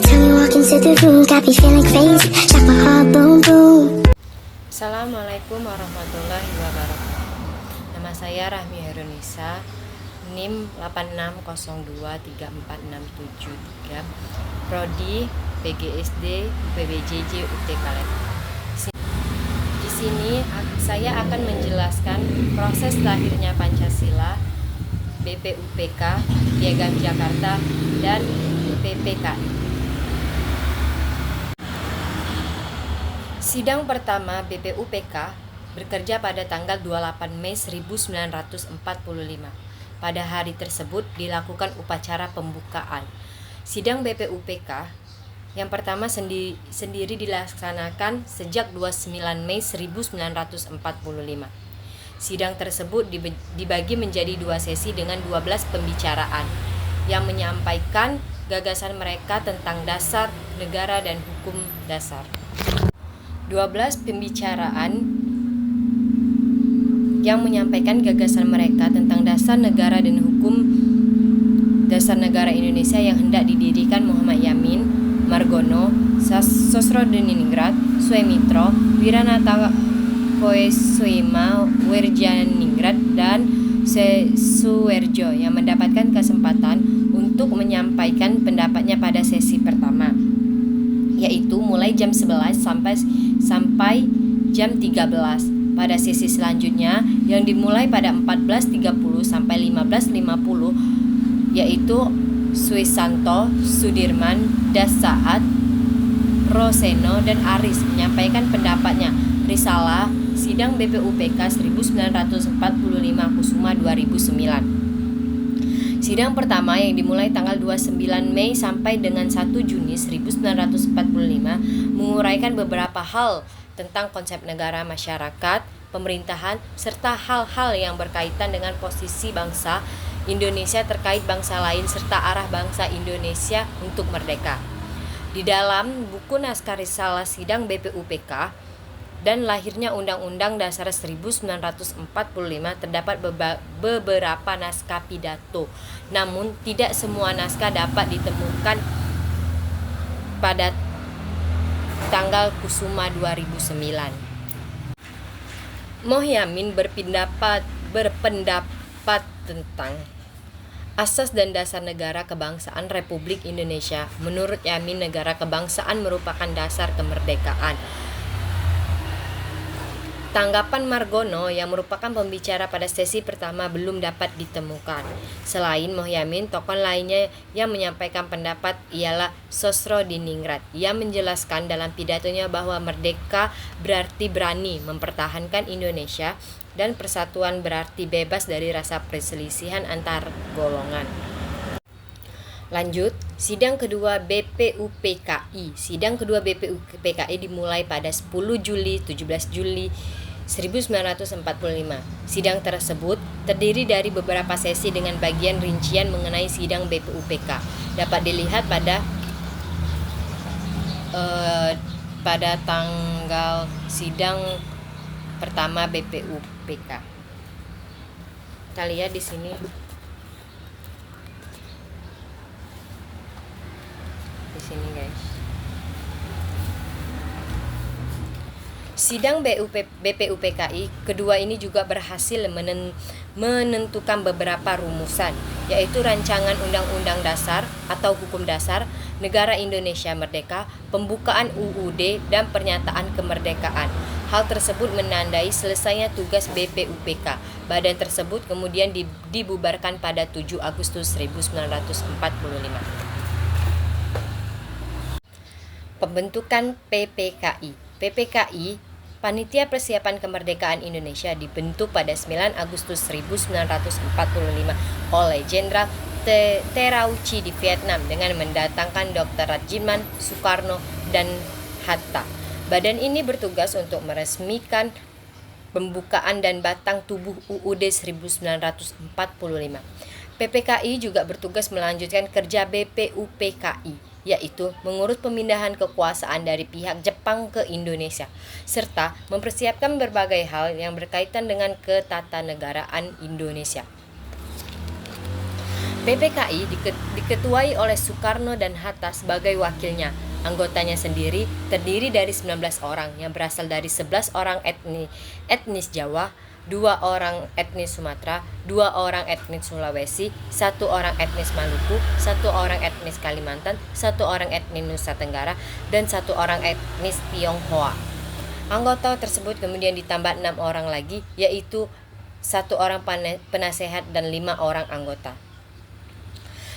time you walk into the room, got me feeling crazy, like my heart boom boom. Assalamualaikum warahmatullahi wabarakatuh. Nama saya Rahmi Herunisa, NIM 86023467, Prodi PGSD UPBJJ UTK Lab. Di sini saya akan menjelaskan proses lahirnya Pancasila, BPUPK, Piagam Jakarta, dan PPKI. Sidang pertama BPUPK bekerja pada tanggal 28 Mei 1945. Pada hari tersebut dilakukan upacara pembukaan. Sidang BPUPK yang pertama sendiri dilaksanakan sejak 29 Mei 1945. Sidang tersebut dibagi menjadi 2 sesi dengan 12 pembicaraan yang menyampaikan gagasan mereka tentang dasar negara dan hukum dasar. 12 pembicaraan yang menyampaikan gagasan mereka tentang dasar negara dan hukum dasar negara Indonesia yang hendak didirikan Muhammad Yamin, Margono, Sosrodiningrat, Suemitro, Wiranata Koeswema, Werjaningrat, dan Suwerjo yang mendapatkan kesempatan untuk menyampaikan pendapatnya pada sesi pertama, yaitu mulai jam 11 sampai jam 13. Pada sesi selanjutnya yang dimulai pada 14.30 sampai 15.50, yaitu Suisanto, Sudirman, Dasaat, Roseno, dan Aris menyampaikan pendapatnya. Risalah Sidang BPUPK 1945 Kusuma 2009. Sidang pertama yang dimulai tanggal 29 Mei sampai dengan 1 Juni 1945 menguraikan beberapa hal tentang konsep negara, masyarakat, pemerintahan, serta hal-hal yang berkaitan dengan posisi bangsa Indonesia terkait bangsa lain serta arah bangsa Indonesia untuk merdeka. Di dalam buku naskah risalah sidang BPUPK dan lahirnya Undang-Undang Dasar 1945 terdapat beberapa naskah pidato, namun tidak semua naskah dapat ditemukan pada tanggal Kusuma 2009. Mohyamin berpendapat tentang asas dan dasar negara kebangsaan Republik Indonesia. Menurut Yamin, negara kebangsaan merupakan dasar kemerdekaan. Tanggapan Margono yang merupakan pembicara pada sesi pertama belum dapat ditemukan. Selain Mohyamin, tokoh lainnya yang menyampaikan pendapat ialah Sosrodiningrat. Ia menjelaskan dalam pidatonya bahwa merdeka berarti berani mempertahankan Indonesia dan persatuan berarti bebas dari rasa perselisihan antar golongan. Lanjut, sidang kedua BPUPKI. Sidang kedua BPUPKI dimulai pada 10 Juli 17 Juli 1945. Sidang tersebut terdiri dari beberapa sesi dengan bagian rincian mengenai sidang BPUPK. Dapat dilihat pada tanggal sidang pertama BPUPK. Kita lihat di sini. Di sini, guys. Sidang BPUPKI kedua ini juga berhasil menentukan beberapa rumusan, yaitu rancangan Undang-Undang Dasar atau Hukum Dasar Negara Indonesia Merdeka, pembukaan UUD, dan pernyataan kemerdekaan. Hal tersebut menandai selesainya tugas BPUPK. Badan tersebut kemudian dibubarkan pada 7 Agustus 1945. Pembentukan PPKI. PPKI, Panitia Persiapan Kemerdekaan Indonesia, dibentuk pada 9 Agustus 1945 oleh Jenderal Terauchi di Vietnam dengan mendatangkan Dr. Rajiman, Soekarno, dan Hatta. Badan ini bertugas untuk meresmikan pembukaan dan batang tubuh UUD 1945. PPKI juga bertugas melanjutkan kerja BPUPKI, yaitu mengurus pemindahan kekuasaan dari pihak Jepang ke Indonesia, serta mempersiapkan berbagai hal yang berkaitan dengan ketatanegaraan Indonesia. PPKI diketuai oleh Soekarno dan Hatta sebagai wakilnya. Anggotanya sendiri terdiri dari 19 orang yang berasal dari 11 orang etnis Jawa, 2 orang etnis Sumatera, 2 orang etnis Sulawesi, 1 orang etnis Maluku, 1 orang etnis Kalimantan, 1 orang etnis Nusa Tenggara, dan 1 orang etnis Tionghoa. Anggota tersebut kemudian ditambah 6 orang lagi, yaitu 1 orang penasehat dan 5 orang anggota.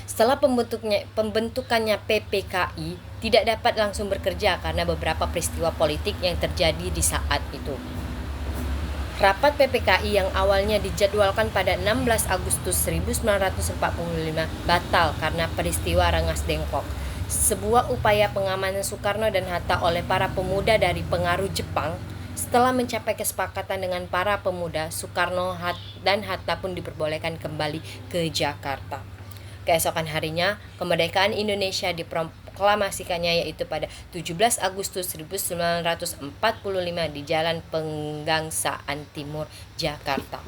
Setelah pembentukannya PPKI tidak dapat langsung bekerja karena beberapa peristiwa politik yang terjadi di saat itu. Rapat PPKI yang awalnya dijadwalkan pada 16 Agustus 1945 batal karena peristiwa Rengas Dengklok, sebuah upaya pengamanan Soekarno dan Hatta oleh para pemuda dari pengaruh Jepang. Setelah mencapai kesepakatan dengan para pemuda, Soekarno dan Hatta pun diperbolehkan kembali ke Jakarta. Keesokan harinya, kemerdekaan Indonesia diproklamasikannya yaitu pada 17 Agustus 1945 di Jalan Penggangsaan Timur, Jakarta.